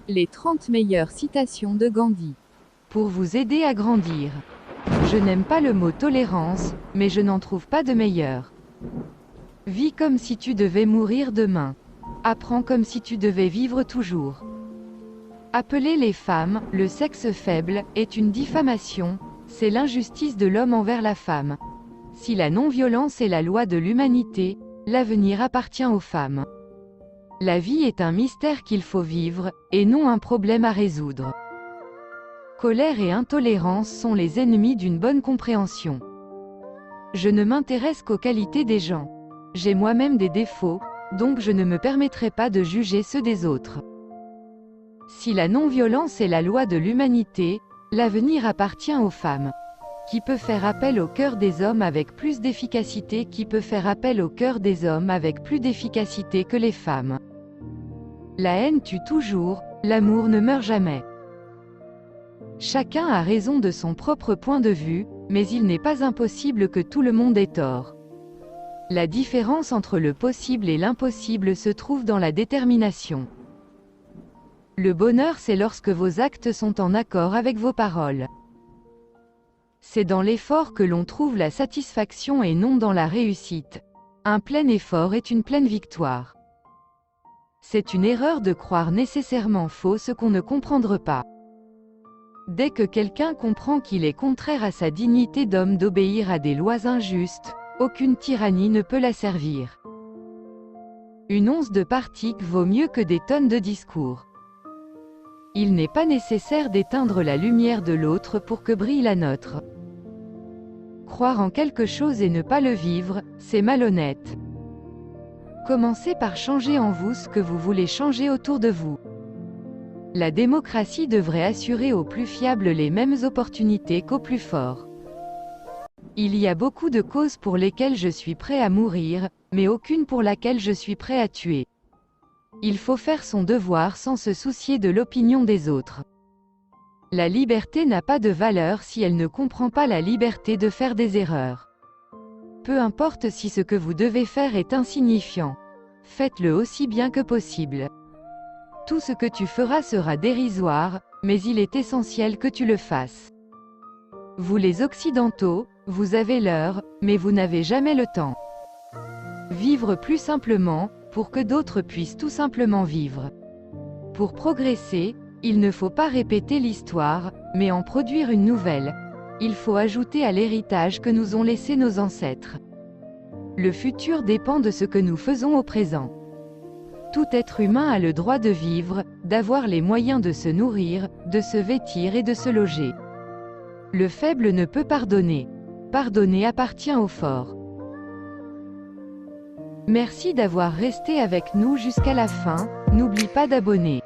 Les 30 meilleures citations de Gandhi. Pour vous aider à grandir. Je n'aime pas le mot tolérance, mais je n'en trouve pas de meilleur. Vis comme si tu devais mourir demain. Apprends comme si tu devais vivre toujours. Appeler les femmes, le sexe faible, est une diffamation, c'est l'injustice de l'homme envers la femme. Si la non-violence est la loi de l'humanité, l'avenir appartient aux femmes. La vie est un mystère qu'il faut vivre, et non un problème à résoudre. Colère et intolérance sont les ennemis d'une bonne compréhension. Je ne m'intéresse qu'aux qualités des gens. J'ai moi-même des défauts, donc je ne me permettrai pas de juger ceux des autres. Si la non-violence est la loi de l'humanité, l'avenir appartient aux femmes. Qui peut faire appel au cœur des hommes avec plus d'efficacité? Qui peut faire appel au cœur des hommes avec plus d'efficacité que les femmes? La haine tue toujours, l'amour ne meurt jamais. Chacun a raison de son propre point de vue, mais il n'est pas impossible que tout le monde ait tort. La différence entre le possible et l'impossible se trouve dans la détermination. Le bonheur, c'est lorsque vos actes sont en accord avec vos paroles. C'est dans l'effort que l'on trouve la satisfaction et non dans la réussite. Un plein effort est une pleine victoire. C'est une erreur de croire nécessairement faux ce qu'on ne comprendra pas. Dès que quelqu'un comprend qu'il est contraire à sa dignité d'homme d'obéir à des lois injustes, aucune tyrannie ne peut la servir. Une once de partique vaut mieux que des tonnes de discours. Il n'est pas nécessaire d'éteindre la lumière de l'autre pour que brille la nôtre. Croire en quelque chose et ne pas le vivre, c'est malhonnête. Commencez par changer en vous ce que vous voulez changer autour de vous. La démocratie devrait assurer aux plus fiables les mêmes opportunités qu'aux plus forts. Il y a beaucoup de causes pour lesquelles je suis prêt à mourir, mais aucune pour laquelle je suis prêt à tuer. Il faut faire son devoir sans se soucier de l'opinion des autres. La liberté n'a pas de valeur si elle ne comprend pas la liberté de faire des erreurs. Peu importe si ce que vous devez faire est insignifiant. Faites-le aussi bien que possible. Tout ce que tu feras sera dérisoire, mais il est essentiel que tu le fasses. Vous les Occidentaux, vous avez l'heure, mais vous n'avez jamais le temps. Vivre plus simplement, pour que d'autres puissent tout simplement vivre. Pour progresser, il ne faut pas répéter l'histoire, mais en produire une nouvelle. Il faut ajouter à l'héritage que nous ont laissé nos ancêtres. Le futur dépend de ce que nous faisons au présent. Tout être humain a le droit de vivre, d'avoir les moyens de se nourrir, de se vêtir et de se loger. Le faible ne peut pardonner. Pardonner appartient au fort. Merci d'avoir resté avec nous jusqu'à la fin, n'oublie pas d'abonner.